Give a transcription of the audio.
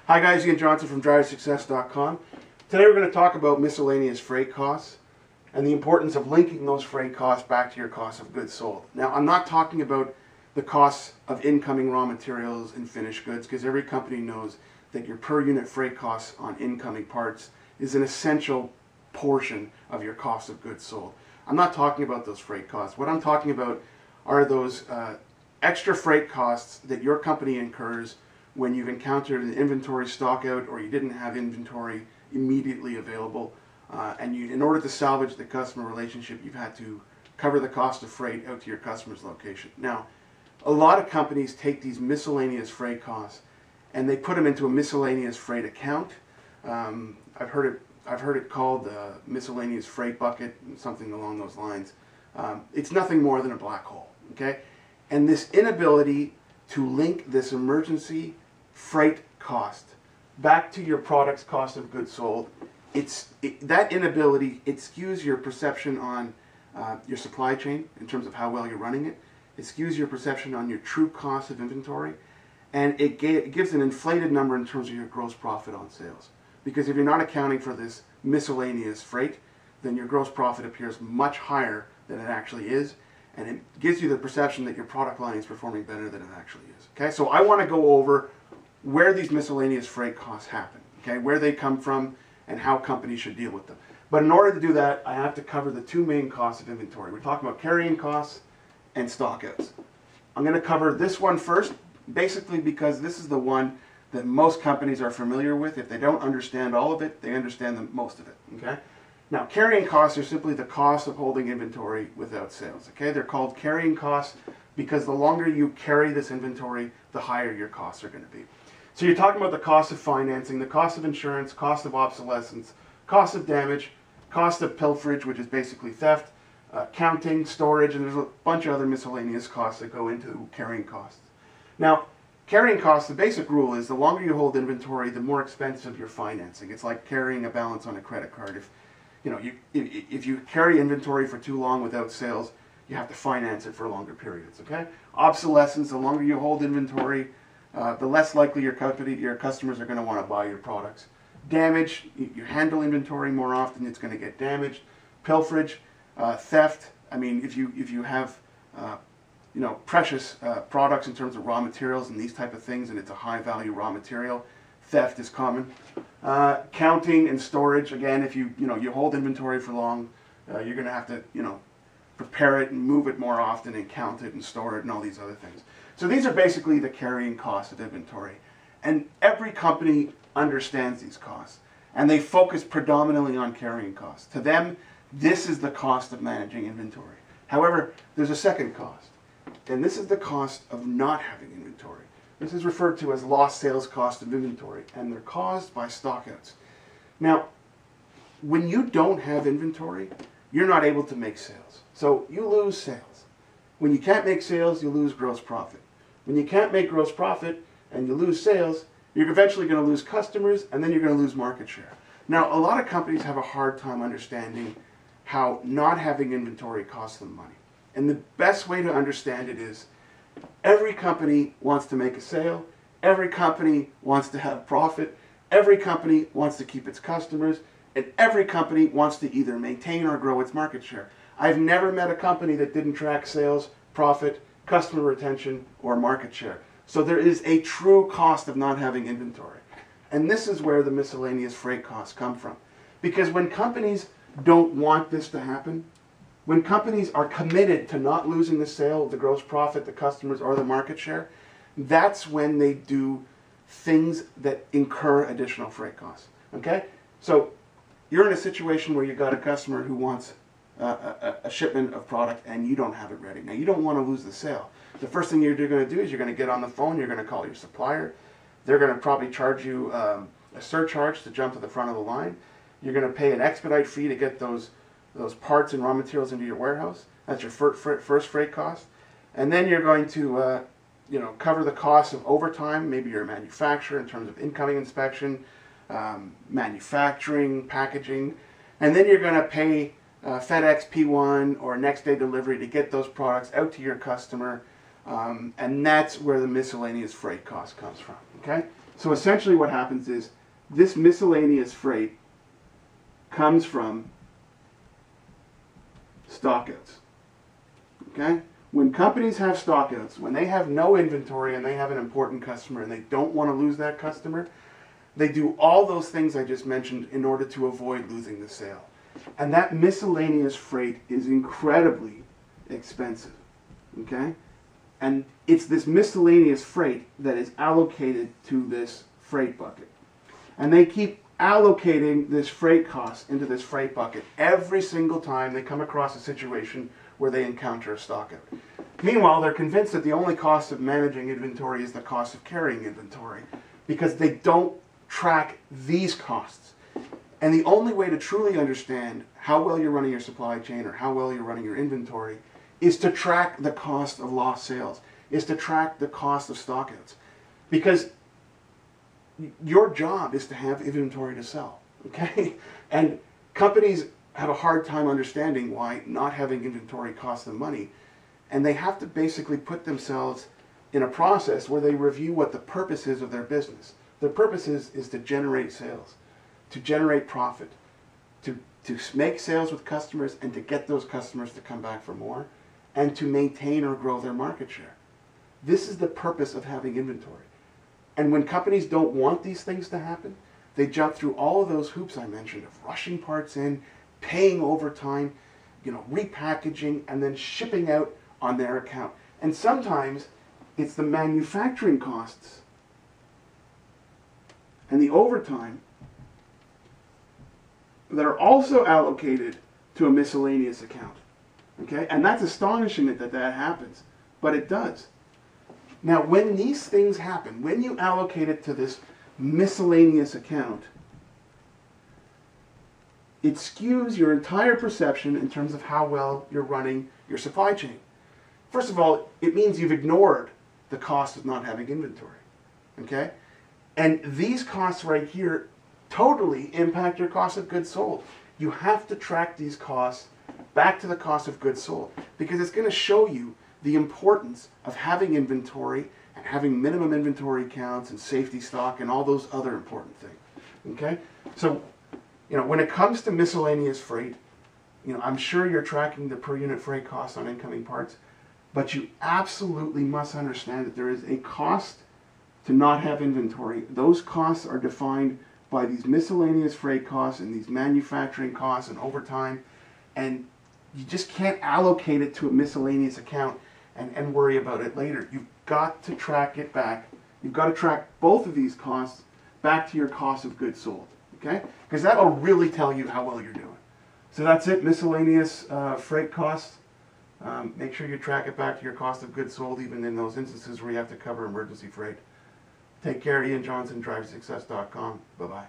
Hi guys, Ian Johnson from driversuccess.com. Today we're going to talk about miscellaneous freight costs and the importance of linking those freight costs back to your cost of goods sold. Now, I'm not talking about the costs of incoming raw materials and finished goods, because every company knows that your per unit freight costs on incoming parts is an essential portion of your cost of goods sold. I'm not talking about those freight costs. What I'm talking about are those extra freight costs that your company incurs when you've encountered an inventory stock out or you didn't have inventory immediately available, and in order to salvage the customer relationship, you've had to cover the cost of freight out to your customer's location. Now, a lot of companies take these miscellaneous freight costs and they put them into a miscellaneous freight account. I've heard it called the miscellaneous freight bucket, something along those lines. It's nothing more than a black hole, okay? And this inability to link this emergency freight cost back to your product's cost of goods sold, that inability, it skews your perception on your supply chain in terms of how well you're running it. It skews your perception on your true cost of inventory, and it gives an inflated number in terms of your gross profit on sales. Because if you're not accounting for this miscellaneous freight, then your gross profit appears much higher than it actually is, and it gives you the perception that your product line is performing better than it actually is. Okay, so I want to go over where these miscellaneous freight costs happen, okay, where they come from, and how companies should deal with them. But in order to do that, I have to cover the two main costs of inventory. We're talking about carrying costs and stockouts. I'm going to cover this one first, basically because this is the one that most companies are familiar with. If they don't understand all of it, they understand most of it, okay? Now, carrying costs are simply the cost of holding inventory without sales, okay? They're called carrying costs because the longer you carry this inventory, the higher your costs are going to be. So you're talking about the cost of financing, the cost of insurance, cost of obsolescence, cost of damage, cost of pilferage, which is basically theft, counting, storage, and there's a bunch of other miscellaneous costs that go into carrying costs. Now, carrying costs, the basic rule is the longer you hold inventory, the more expensive your financing. It's like carrying a balance on a credit card. If you carry inventory for too long without sales, you have to finance it for longer periods, okay? Obsolescence, the longer you hold inventory, the less likely your customers are going to want to buy your products. Damage, you handle inventory more often, it's going to get damaged. Pilferage, theft, I mean, if you have precious products in terms of raw materials and these type of things, and it's a high value raw material, theft is common. Counting and storage, again, if you hold inventory for long, you're going to have to prepare it and move it more often and count it and store it and all these other things. So these are basically the carrying costs of inventory, and every company understands these costs, and they focus predominantly on carrying costs. To them, this is the cost of managing inventory. However, there's a second cost, and this is the cost of not having inventory. This is referred to as lost sales cost of inventory, and they're caused by stockouts. Now, when you don't have inventory, you're not able to make sales. So you lose sales. When you can't make sales, you lose gross profit. When you can't make gross profit and you lose sales, you're eventually going to lose customers, and then you're going to lose market share. Now, a lot of companies have a hard time understanding how not having inventory costs them money. And the best way to understand it is every company wants to make a sale, every company wants to have profit, every company wants to keep its customers, and every company wants to either maintain or grow its market share. I've never met a company that didn't track sales, profit, customer retention, or market share. So there is a true cost of not having inventory. And this is where the miscellaneous freight costs come from. Because when companies don't want this to happen, when companies are committed to not losing the sale, the gross profit, the customers, or the market share, that's when they do things that incur additional freight costs. Okay? So you're in a situation where you've got a customer who wants a shipment of product and you don't have it ready. Now, you don't want to lose the sale. The first thing you're going to do is you're going to get on the phone, you're going to call your supplier. They're going to probably charge you a surcharge to jump to the front of the line. You're going to pay an expedite fee to get those parts and raw materials into your warehouse. That's your first freight cost. And then you're going to cover the cost of overtime. Maybe you're a manufacturer in terms of incoming inspection, manufacturing, packaging. And then you're going to pay FedEx P1 or next day delivery to get those products out to your customer, and that's where the miscellaneous freight cost comes from. Okay, So essentially what happens is this miscellaneous freight comes from stockouts. Okay? When companies have stockouts, when they have no inventory and they have an important customer and they don't want to lose that customer, they do all those things I just mentioned in order to avoid losing the sale. And that miscellaneous freight is incredibly expensive. Okay? And it's this miscellaneous freight that is allocated to this freight bucket. And they keep allocating this freight cost into this freight bucket every single time they come across a situation where they encounter a stockout. Meanwhile, they're convinced that the only cost of managing inventory is the cost of carrying inventory, because they don't track these costs. And the only way to truly understand how well you're running your supply chain or how well you're running your inventory is to track the cost of lost sales, is to track the cost of stockouts. Because your job is to have inventory to sell, okay? And companies have a hard time understanding why not having inventory costs them money. And they have to basically put themselves in a process where they review what the purpose is of their business. Their purpose is to generate sales, to generate profit, to make sales with customers and to get those customers to come back for more, and to maintain or grow their market share. This is the purpose of having inventory. And when companies don't want these things to happen, they jump through all of those hoops I mentioned of rushing parts in, paying overtime, repackaging, and then shipping out on their account. And sometimes it's the manufacturing costs and the overtime that are also allocated to a miscellaneous account. Okay? And that's astonishing that that happens, but it does. Now, when these things happen, when you allocate it to this miscellaneous account, it skews your entire perception in terms of how well you're running your supply chain. First of all, it means you've ignored the cost of not having inventory. Okay? And these costs right here totally impact your cost of goods sold. You have to track these costs back to the cost of goods sold, because it's going to show you the importance of having inventory and having minimum inventory counts and safety stock and all those other important things. Okay? So, when it comes to miscellaneous freight, I'm sure you're tracking the per unit freight cost on incoming parts, but you absolutely must understand that there is a cost to not have inventory. Those costs are defined by these miscellaneous freight costs and these manufacturing costs and overtime, and you just can't allocate it to a miscellaneous account and worry about it later. You've got to track it back. You've got to track both of these costs back to your cost of goods sold. Okay? Because that will really tell you how well you're doing. So that's it, miscellaneous freight costs. Make sure you track it back to your cost of goods sold, even in those instances where you have to cover emergency freight. Take care. Ian Johnson, drivesuccess.com. Bye-bye.